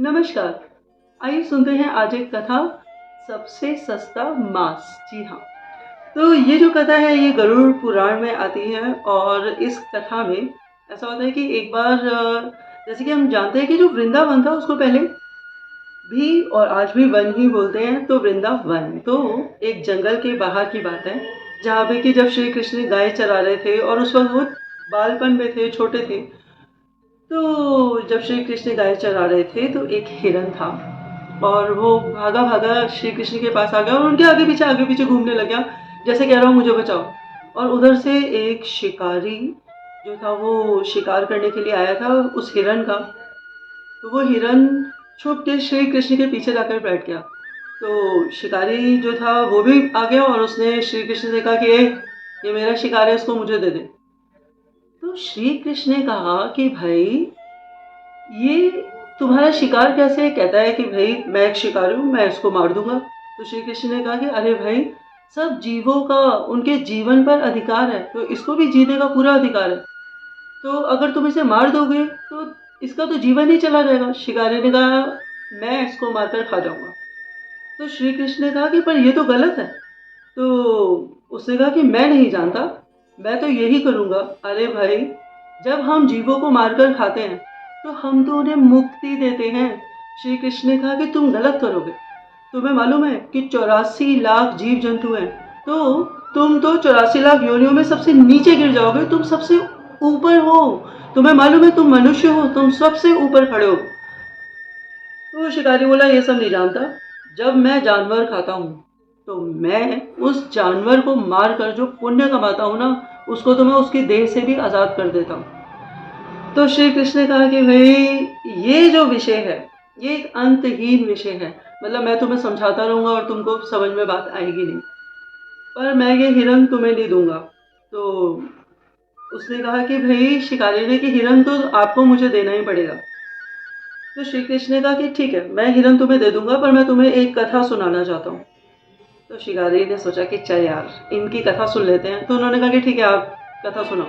नमस्कार। आइए सुनते हैं आज एक कथा, सबसे सस्ता मांस। जी हाँ, तो ये जो कथा है ये गरुड़ पुराण में आती है और इस कथा में ऐसा होता है कि एक बार जैसे कि हम जानते हैं कि जो वृंदावन था उसको पहले भी और आज भी वन ही बोलते हैं, तो वृंदावन तो एक जंगल के बाहर की बात है, जहाँ पे कि जब श्री कृष्ण गाय चरा रहे थे और उस वक़्त वो बालपन में थे, छोटे थे। तो जब श्री कृष्ण गाय चरा रहे थे तो एक हिरन था और वो भागा-भागा श्री कृष्ण के पास आ गया और उनके आगे-पीछे घूमने लग गया, जैसे कह रहा हूँ मुझे बचाओ। और उधर से एक शिकारी जो था वो शिकार करने के लिए आया था उस हिरन का, तो वो हिरन छुप के श्री कृष्ण के पीछे जाकर बैठ गया। तो शिकारी जो था वो भी आ गया और उसने श्री कृष्ण से कहा कि ए, ये मेरा शिकार है, इसको मुझे दे दे। तो श्री कृष्ण ने कहा कि भाई ये तुम्हारा शिकार कैसे है? कहता है कि भाई मैं एक शिकारी हूँ, मैं इसको मार दूंगा। तो श्री कृष्ण ने कहा कि अरे भाई, सब जीवों का उनके जीवन पर अधिकार है, तो इसको भी जीने का पूरा अधिकार है। तो अगर तुम इसे मार दोगे तो इसका तो जीवन ही चला जाएगा। शिकारी ने कहा मैं इसको मारकर खा जाऊंगा। तो श्री कृष्ण ने कहा कि पर ये तो गलत है। तो उसने कहा कि मैं नहीं जानता, मैं तो यही करूँगा। अरे भाई, जब हम जीवों को मारकर खाते हैं, तो हम तो उन्हें मुक्ति देते हैं। श्री कृष्ण ने कहा कि तुम गलत करोगे। तुम्हें मालूम है कि 84 लाख जीव जंतु हैं, तो तुम तो 84 लाख योनियों में सबसे नीचे गिर जाओगे, तुम सबसे ऊपर हो। तुम्हें मालूम है तुम मनुष्य हो, तुम सबसे ऊपर खड़े हो। तो शिकारी बोला ये सब नहीं जानता, जब मैं जानवर खाता हूँ तो मैं उस जानवर को मार कर जो पुण्य कमाता हूँ ना, उसको तो मैं उसकी देह से भी आज़ाद कर देता हूँ। तो श्री कृष्ण ने कहा कि भाई ये जो विषय है ये एक अंतहीन विषय है, मतलब मैं तुम्हें समझाता रहूँगा और तुमको समझ में बात आएगी नहीं, पर मैं ये हिरन तुम्हें नहीं दूंगा। तो उसने कहा कि भाई, शिकारी ने कि हिरन तो आपको मुझे देना ही पड़ेगा। तो श्री कृष्ण ने कहा कि ठीक है, मैं हिरन तुम्हें दे दूंगा, पर मैं तुम्हें एक कथा सुनाना चाहता हूँ। तो शिकारी ने सोचा कि चल यार, इनकी कथा सुन लेते हैं। तो उन्होंने कहा कि ठीक है, आप कथा सुनाओ।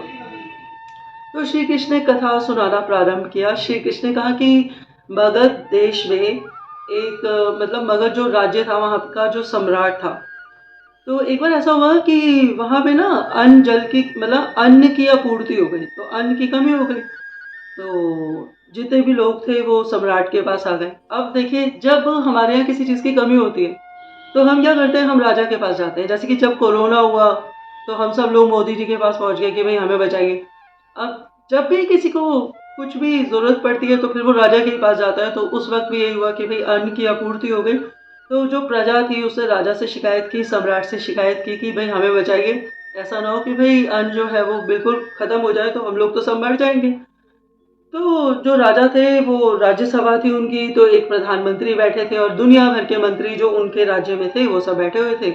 तो श्री कृष्ण ने कथा सुनाना प्रारंभ किया। श्री कृष्ण ने कहा कि मगध देश में एक मतलब मगध जो राज्य था वहाँ का जो सम्राट था, तो एक बार ऐसा हुआ कि वहाँ पे ना अन्न जल की मतलब अन्न की आपूर्ति हो गई, तो अन्न की कमी हो गई। तो जितने भी लोग थे वो सम्राट के पास आ गए। अब देखिए, जब हमारे यहाँ किसी चीज़ की कमी होती है तो हम क्या करते हैं, हम राजा के पास जाते हैं। जैसे कि जब कोरोना हुआ तो हम सब लोग मोदी जी के पास पहुंच गए कि भाई हमें बचाइए। अब जब भी किसी को कुछ भी ज़रूरत पड़ती है तो फिर वो राजा के पास जाता है। तो उस वक्त भी यही हुआ कि भाई अन्न की आपूर्ति हो गई, तो जो प्रजा थी उसने राजा से शिकायत की, सम्राट से शिकायत की कि भाई हमें बचाइए, ऐसा ना हो कि भाई अन्न जो है वो बिल्कुल ख़त्म हो जाए तो हम लोग तो सब मर जाएंगे। तो जो राजा थे वो राज्यसभा थी उनकी, तो एक प्रधानमंत्री बैठे थे और दुनिया भर के मंत्री जो उनके राज्य में थे वो सब बैठे हुए थे।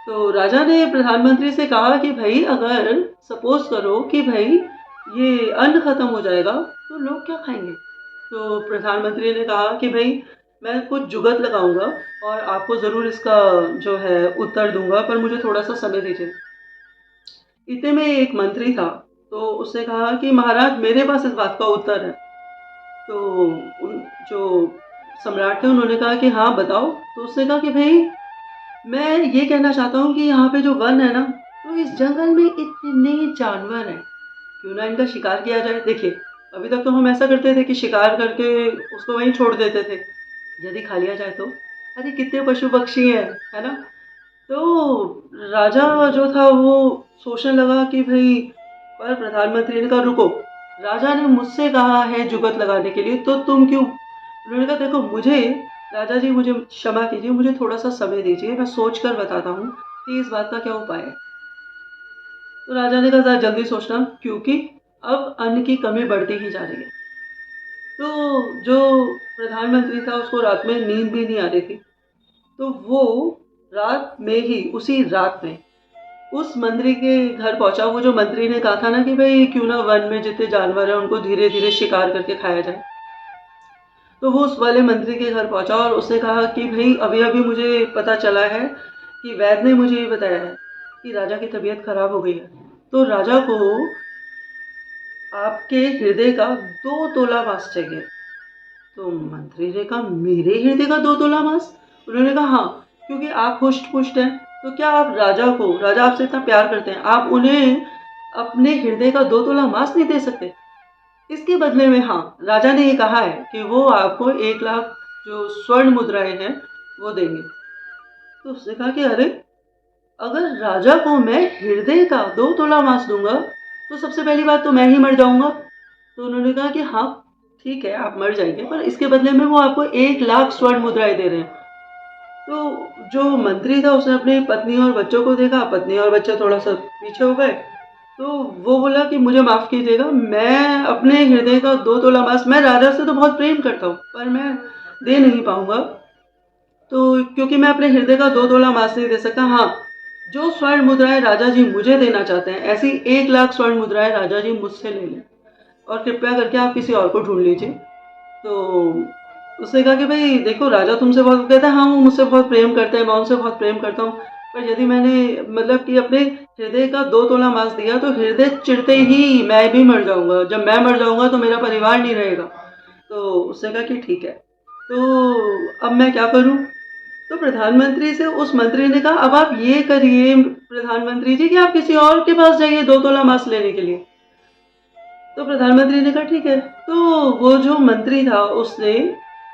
तो राजा ने प्रधानमंत्री से कहा कि भाई, अगर सपोज करो कि भाई ये अन्न खत्म हो जाएगा तो लोग क्या खाएंगे। तो प्रधानमंत्री ने कहा कि भाई, मैं कुछ जुगत लगाऊंगा और आपको ज़रूर इसका जो है उत्तर दूंगा, पर मुझे थोड़ा सा समय दीजिए। इतने में एक मंत्री था, तो उसने कहा कि महाराज, मेरे पास इस बात का उत्तर है। तो उन जो सम्राट थे उन्होंने कहा कि हाँ बताओ। तो उसने कहा कि भाई, मैं ये कहना चाहता हूँ कि यहाँ पे जो वन है ना, तो इस जंगल में इतने जानवर हैं, क्यों ना इनका शिकार किया जाए। देखिए, अभी तक तो हम ऐसा करते थे कि शिकार करके उसको वहीं छोड़ देते थे, यदि खा लिया जाए तो अरे कितने पशु पक्षी हैं, है ना। तो राजा जो था वो सोचने लगा कि भाई, पर प्रधानमंत्री ने कहा रुको, राजा ने मुझसे कहा है जुगत लगाने के लिए, तो तुम क्यों। उन्होंने कहा देखो, मुझे राजा जी, मुझे क्षमा कीजिए, मुझे थोड़ा सा समय दीजिए, मैं सोच कर बताता हूँ कि इस बात का क्या उपाय है। तो राजा ने कहा ज़रा जल्दी सोचना, क्योंकि अब अन्न की कमी बढ़ती ही जा रही है। तो जो प्रधानमंत्री था उसको रात में नींद भी नहीं आ रही थी, तो वो रात में ही, उसी रात में उस मंत्री के घर पहुंचा। वो जो मंत्री ने कहा था ना कि भाई क्यों ना वन में जितने जानवर हैं उनको धीरे धीरे शिकार करके खाया जाए, तो वो उस वाले मंत्री के घर पहुंचा और उसने कहा कि भाई, अभी अभी मुझे पता चला है कि वैद्य ने मुझे ये बताया है कि राजा की तबीयत खराब हो गई है, तो राजा को आपके हृदय का 2 तोला मांस चाहिए। तो मंत्री ने कहा, मेरे हृदय का 2 तोला मांस? उन्होंने कहा, हाँ, क्योंकि आप हुष्ट-पुष्ट हैं, तो क्या आप राजा आपसे इतना प्यार करते हैं, आप उन्हें अपने हृदय का 2 तोला मांस नहीं दे सकते? इसके बदले में हाँ, राजा ने ये कहा है कि वो आपको 1 लाख जो स्वर्ण मुद्राएँ हैं, वो देंगे। तो उसने कहा कि अरे! अगर राजा को मैं हृदय का 2 तोला मांस दूँगा, तो सबसे पहली बात तो मैं ही मर जाऊँगा। तो उन्होंने कहा कि हाँ, ठीक है, आप मर जाएँगे, पर इसके बदले में वो आपको 1 लाख स्वर्ण मुद्राएँ दे रहे हैं। तो जो मंत्री था उसने अपनी पत्नी और बच्चों को देखा, पत्नी और बच्चे थोड़ा-सा पीछे हो गए। तो वो बोला कि मुझे माफ़ कीजिएगा, मैं अपने हृदय का 2 तोला मांस मैं राजा से तो बहुत प्रेम करता हूँ, पर मैं दे नहीं पाऊँगा। तो क्योंकि मैं अपने हृदय का 2 तोला मांस नहीं दे सकता। हाँ, जो स्वर्ण मुद्राएँ राजा जी मुझे देना चाहते हैं, ऐसी 1 लाख स्वर्ण मुद्राएँ राजा जी मुझसे ले लें और कृपया करके आप किसी और को ढूँढ लीजिए। तो उसने कहा कि भई देखो, राजा तुमसे बहुत कहता है, हाँ, वो मुझसे बहुत प्रेम करते हैं, मैं उनसे बहुत प्रेम करता हूँ। पर यदि मैंने मतलब कि अपने हृदय का 2 तोला मांस दिया तो हृदय चिरते ही मैं भी मर जाऊँगा। जब मैं मर जाऊँगा तो मेरा परिवार नहीं रहेगा। तो उसने कहा कि ठीक है। तो अब मैं क्या करूँ? तो प्रधानमंत्री से उस मंत्री ने कहा, अब आप ये करिए प्रधानमंत्री जी कि आप किसी और के पास जाइए 2 तोला मांस लेने के लिए। तो प्रधानमंत्री ने कहा ठीक है। तो वो जो मंत्री था उसने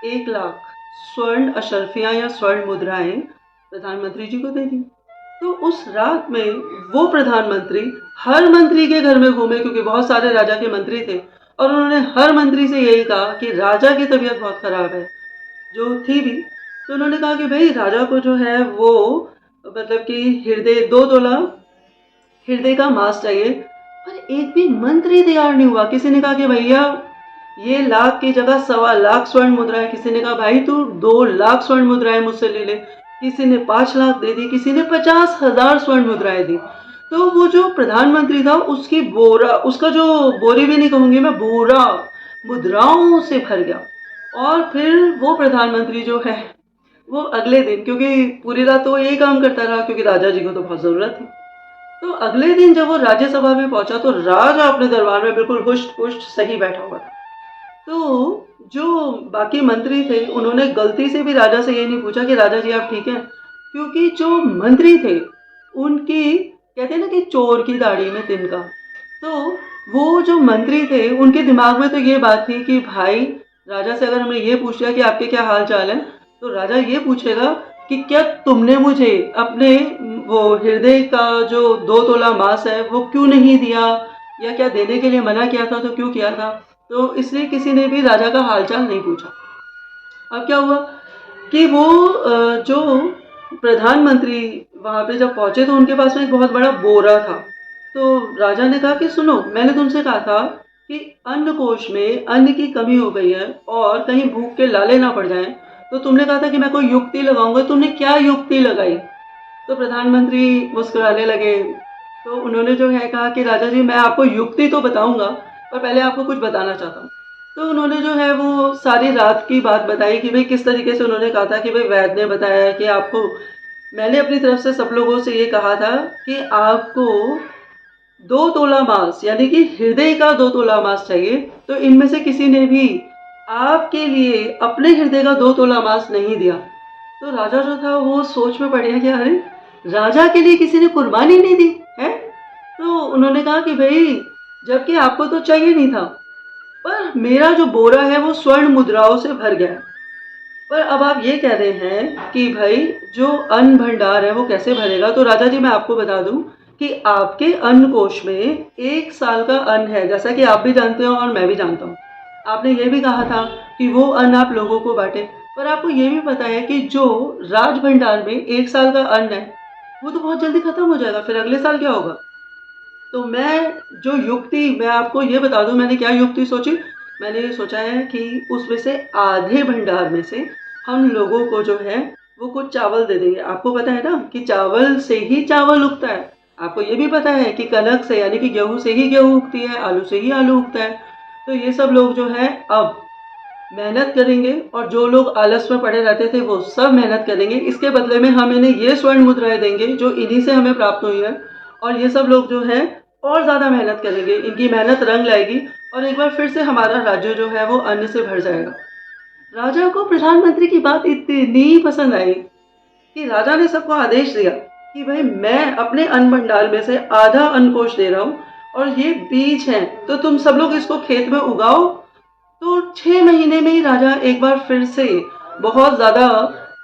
1 लाख स्वर्ण अशर्फियाँ या स्वर्ण मुद्राएँ प्रधानमंत्री जी को दे दी। तो उस रात में वो प्रधानमंत्री हर मंत्री के घर में घूमे, क्योंकि बहुत सारे राजा के मंत्री थे, और उन्होंने हर मंत्री से यही कहा कि राजा की तबीयत बहुत खराब है, जो थी भी। तो उन्होंने कहा कि भई राजा को जो है वो मतलब कि हृदय 2 तोला हृदय का मांस चाहिए। पर एक भी मंत्री तैयार नहीं हुआ। किसी ने कहा कि भैया ये लाख की जगह 1.25 लाख स्वर्ण मुद्राएँ, किसी ने कहा भाई तू 2 लाख स्वर्ण मुद्राएँ मुझसे ले ले, किसी ने 5 लाख दे दी, किसी ने 50,000 स्वर्ण मुद्राएँ दी। तो वो जो प्रधानमंत्री था उसकी बोरा उसका जो बोरी भी नहीं कहूँगी मैं, बोरा मुद्राओं से भर गया। और फिर वो प्रधानमंत्री जो है वो अगले दिन, क्योंकि पूरी रात तो वो यही काम करता रहा, क्योंकि राजा जी को तो बहुत ज़रूरत थी। तो अगले दिन जब वो राज्यसभा में पहुंचा तो राजा अपने दरबार में बिल्कुल हुष्ट-पुष्ट सही बैठा हुआ था। तो जो बाकी मंत्री थे उन्होंने गलती से भी राजा से ये नहीं पूछा कि राजा जी आप ठीक हैं? क्योंकि जो मंत्री थे उनकी कहते हैं ना कि चोर की दाढ़ी में तिनका। तो वो जो मंत्री थे उनके दिमाग में तो ये बात थी कि भाई राजा से अगर हमने ये पूछ लिया कि आपके क्या हाल-चाल हैं, तो राजा ये पूछेगा कि क्या तुमने मुझे अपने वो हृदय का जो 2 तोला मांस है वो क्यों नहीं दिया, या क्या देने के लिए मना किया था तो क्यों किया था? तो इसलिए किसी ने भी राजा का हालचाल नहीं पूछा। अब क्या हुआ कि वो जो प्रधानमंत्री वहाँ पे जब पहुँचे तो उनके पास में एक बहुत बड़ा बोरा था। तो राजा ने कहा कि सुनो, मैंने तुमसे कहा था कि अन्न कोष में अन्न की कमी हो गई है और कहीं भूख के लाले ना पड़ जाएँ, तो तुमने कहा था कि मैं कोई युक्ति लगाऊँगा, तुमने क्या युक्ति लगाई? तो प्रधानमंत्री मुस्कुराने लगे। तो उन्होंने जो है कहा कि राजा जी मैं आपको युक्ति तो बताऊँगा, पर पहले आपको कुछ बताना चाहता हूँ। तो उन्होंने जो है वो सारी रात की बात बताई कि भई किस तरीके से उन्होंने कहा था कि भई वैद्य ने बताया कि आपको मैंने अपनी तरफ से सब लोगों से ये कहा था कि आपको 2 तोला मांस यानी कि हृदय का 2 तोला मांस चाहिए, तो इनमें से किसी ने भी आपके लिए अपने हृदय का 2 तोला मांस नहीं दिया। तो राजा जो था वो सोच में पड़ गया कि अरे! राजा के लिए किसी ने कुर्बानी नहीं दी, हैं? तो उन्होंने कहा कि भई जबकि आपको तो चाहिए नहीं था, पर मेरा जो बोरा है वो स्वर्ण मुद्राओं से भर गया है। पर अब आप ये कह रहे हैं कि भई जो अन्न भंडार है वो कैसे भरेगा? तो राजा जी मैं आपको बता दूँ कि आपके अन्न कोष में 1 साल का अन्न है, जैसा कि आप भी जानते हो और मैं भी जानता हूँ। आपने ये भी कहा था कि वो अन्न आप लोगों को बाँटें, पर आपको ये भी पता है कि जो राज भंडार में 1 साल का अन्न है, वो तो बहुत जल्दी खत्म हो जाएगा, फिर अगले साल क्या होगा? तो मैं जो युक्ति मैं आपको ये बता दूँ मैंने क्या युक्ति सोची, मैंने ये सोचा है कि उसमें से आधे भंडार में से हम लोगों को जो है वो कुछ चावल दे देंगे। आपको पता है ना कि चावल से ही चावल उगता है। आपको ये भी पता है कि कनक से यानी कि गेहूँ से ही गेहूँ उगती है, आलू से ही आलू उगता है। तो ये सब लोग जो है अब मेहनत करेंगे और जो लोग आलस में पड़े रहते थे वो सब मेहनत करेंगे। इसके बदले में हम इन्हें ये स्वर्ण मुद्राएँ देंगे जो इन्हीं से हमें प्राप्त हुई है, और ये सब लोग जो हैं और ज़्यादा मेहनत करेंगे। इनकी मेहनत रंग लाएगी और एक बार फिर से हमारा राज्य जो है वो अन्न से भर जाएगा। राजा को प्रधानमंत्री की बात इतनी पसंद आई कि राजा ने सबको आदेश दिया कि भाई मैं अपने अन्न भंडार में से आधा अन्न कोष दे रहा हूँ और ये बीज हैं तो तुम सब लोग इसको खेत में उगाओ। तो 6 महीने में ही राजा एक बार फिर से बहुत ज़्यादा,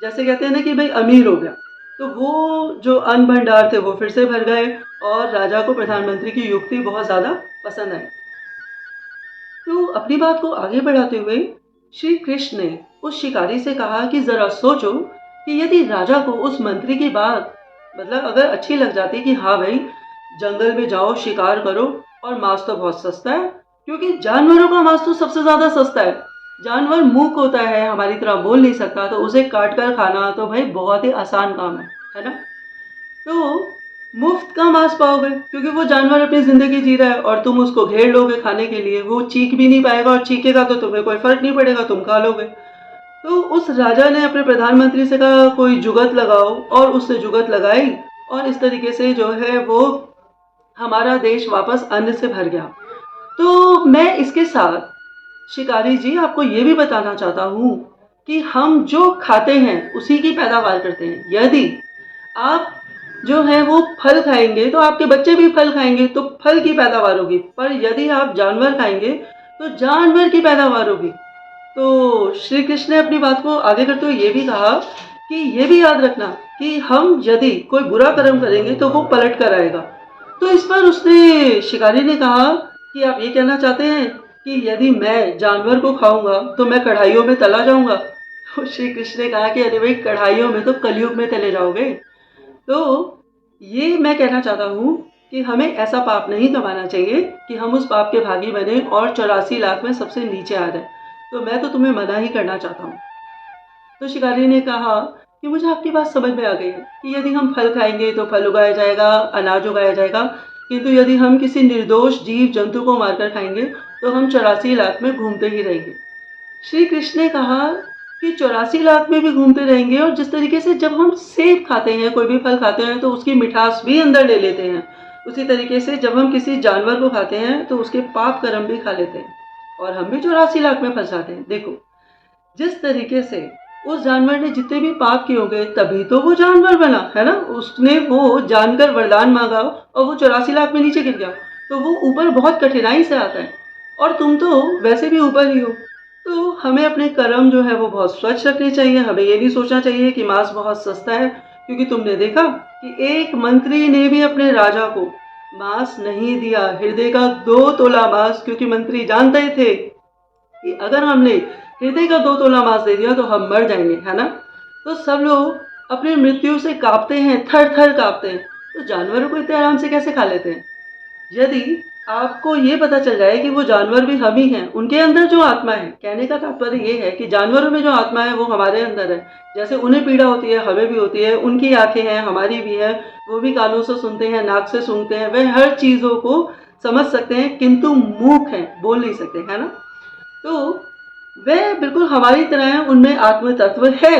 जैसे कहते हैं ना कि भाई अमीर हो गया। तो वो जो अन्न भंडार थे वो फिर से भर गए और राजा को प्रधानमंत्री की युक्ति बहुत ज़्यादा पसंद आई। तो अपनी बात को आगे बढ़ाते हुए श्री कृष्ण ने उस शिकारी से कहा कि जरा सोचो कि यदि राजा को उस मंत्री की बात मतलब अगर अच्छी लग जाती कि हाँ भाई जंगल में जाओ शिकार करो और मांस तो बहुत सस्ता है, क्योंकि जानवरों का मांस तो सबसे ज्यादा सस्ता है। जानवर मूक होता है, हमारी तरह बोल नहीं सकता, तो उसे काट कर खाना तो भाई बहुत ही आसान काम है ना। तो मुफ्त का मांस पाओगे क्योंकि वो जानवर अपनी जिंदगी जी रहा है और तुम उसको घेर लोगे खाने के लिए, वो चीख भी नहीं पाएगा और चीखेगा तो तुम्हें कोई फर्क नहीं पड़ेगा, तुम खा लोगे। तो उस राजा ने अपने प्रधानमंत्री से कहा कोई जुगत लगाओ और उसने जुगत लगाई और इस तरीके से जो है वो हमारा देश वापस अन्न से भर गया। तो मैं इसके साथ शिकारी जी आपको ये भी बताना चाहता हूँ कि हम जो खाते हैं उसी की पैदावार करते हैं। यदि आप जो है वो फल खाएंगे तो आपके बच्चे भी फल खाएंगे तो फल की पैदावार होगी, पर यदि आप जानवर खाएंगे तो जानवर की पैदावार होगी। तो श्री कृष्ण ने अपनी बात को आगे करते हुए ये भी कहा कि ये भी याद रखना कि हम यदि कोई बुरा कर्म करेंगे तो वो पलट कर आएगा। तो इस पर उसने शिकारी ने कहा कि आप ये कहना चाहते हैं कि यदि मैं जानवर को खाऊंगा तो मैं कढ़ाइयों में तला जाऊंगा। तो श्री कृष्ण ने कहा कि अरे भाई कढ़ाइयों में तो कलयुग में तले जाओगे। तो ये मैं कहना चाहता हूँ कि हमें ऐसा पाप नहीं कमाना चाहिए कि हम उस पाप के भागी बने और 84 लाख में सबसे नीचे आ जाए। तो मैं तो तुम्हें मना ही करना चाहता हूँ। तो शिकारी ने कहा कि मुझे आपकी बात समझ में आ गई है कि यदि हम फल खाएंगे तो फल उगाया जाएगा, अनाज उगाया जाएगा, किंतु यदि हम किसी निर्दोष जीव जंतु को मारकर खाएंगे तो हम 84 लाख में घूमते ही रहेंगे। श्री कृष्ण ने कहा कि 84 लाख में भी घूमते रहेंगे और जिस तरीके से जब हम सेब खाते हैं, कोई भी फल खाते हैं तो उसकी मिठास भी अंदर ले लेते हैं, उसी तरीके से जब हम किसी जानवर को खाते हैं तो उसके पाप कर्म भी खा लेते हैं और हम भी 84 लाख में फंस जाते हैं। देखो जिस तरीके से उस जानवर ने जितने भी पाप किए होंगे तभी तो वो जानवर बना है ना, उसने वो जानकर वरदान मांगा और वो 84 लाख में नीचे गिर गया। तो वो ऊपर बहुत कठिनाई से आता है और तुम तो वैसे भी ऊपर ही हो। तो हमें अपने कर्म जो है वो बहुत स्वच्छ रखने चाहिए। हमें ये नहीं सोचना चाहिए कि मांस बहुत सस्ता है, क्योंकि तुमने देखा कि एक मंत्री ने भी अपने राजा को मांस नहीं दिया, हृदय का 2 तोला मांस, क्योंकि मंत्री जानते थे कि अगर हमने हृदय का 2 तोला मांस दे दिया तो हम मर जाएंगे, है ना। तो सब लोग अपनी मृत्यु से कांपते हैं, थर थर कांपते हैं, तो जानवरों को इतने आराम से कैसे खा लेते हैं। यदि आपको ये पता चल जाए कि वो जानवर भी हम ही हैं, उनके अंदर जो आत्मा है, कहने का तात्पर्य ये है कि जानवरों में जो आत्मा है वो हमारे अंदर है। जैसे उन्हें पीड़ा होती है हमें भी होती है, उनकी आंखें हैं हमारी भी है, वो भी कानों से सुनते हैं, नाक से सूंघते हैं, वे हर चीज़ों को समझ सकते हैं किंतु मूक हैं, बोल नहीं सकते, है ना। तो वह बिल्कुल हमारी तरह है, उनमें आत्म तत्व है।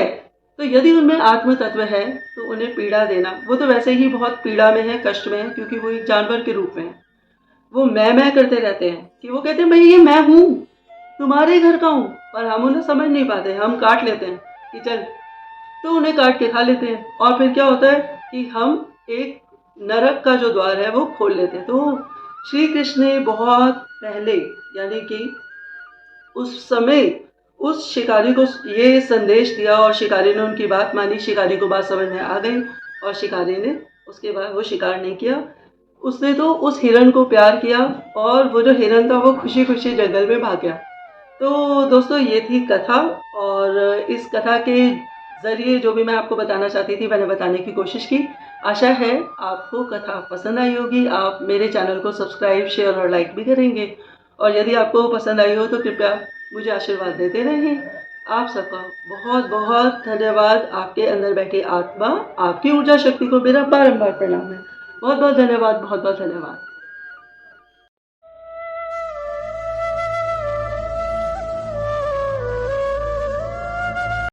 तो यदि उनमें आत्म तत्व है तो उन्हें पीड़ा देना, वो तो वैसे ही बहुत पीड़ा में है, कष्ट में है, क्योंकि वो एक जानवर के रूप में है। वो मैं करते रहते हैं कि वो कहते हैं भाई ये मैं हूँ, तुम्हारे घर का हूँ, पर हम उन्हें समझ नहीं पाते, हम काट लेते हैं कि चल, तो उन्हें काट के खा लेते हैं और फिर क्या होता है कि हम एक नरक का जो द्वार है वो खोल लेते हैं। तो श्री कृष्ण ने बहुत पहले, यानी कि उस समय उस शिकारी को ये संदेश दिया और शिकारी ने उनकी बात मानी, शिकारी को बात समझ में आ गई और शिकारी ने उसके बाद वो शिकार नहीं किया। उसने तो उस हिरण को प्यार किया और वो जो हिरण था वो खुशी खुशी जंगल में भाग गया। तो दोस्तों ये थी कथा और इस कथा के ज़रिए जो भी मैं आपको बताना चाहती थी मैंने बताने की कोशिश की। आशा है आपको कथा पसंद आई होगी। आप मेरे चैनल को सब्सक्राइब, शेयर और लाइक भी करेंगे और यदि आपको पसंद आई हो तो कृपया मुझे आशीर्वाद देते रहें। आप सबका बहुत बहुत धन्यवाद। आपके अंदर बैठी आत्मा, आपकी ऊर्जा शक्ति को मेरा बारंबार प्रणाम है। बहुत बहुत धन्यवाद, बहुत बहुत धन्यवाद।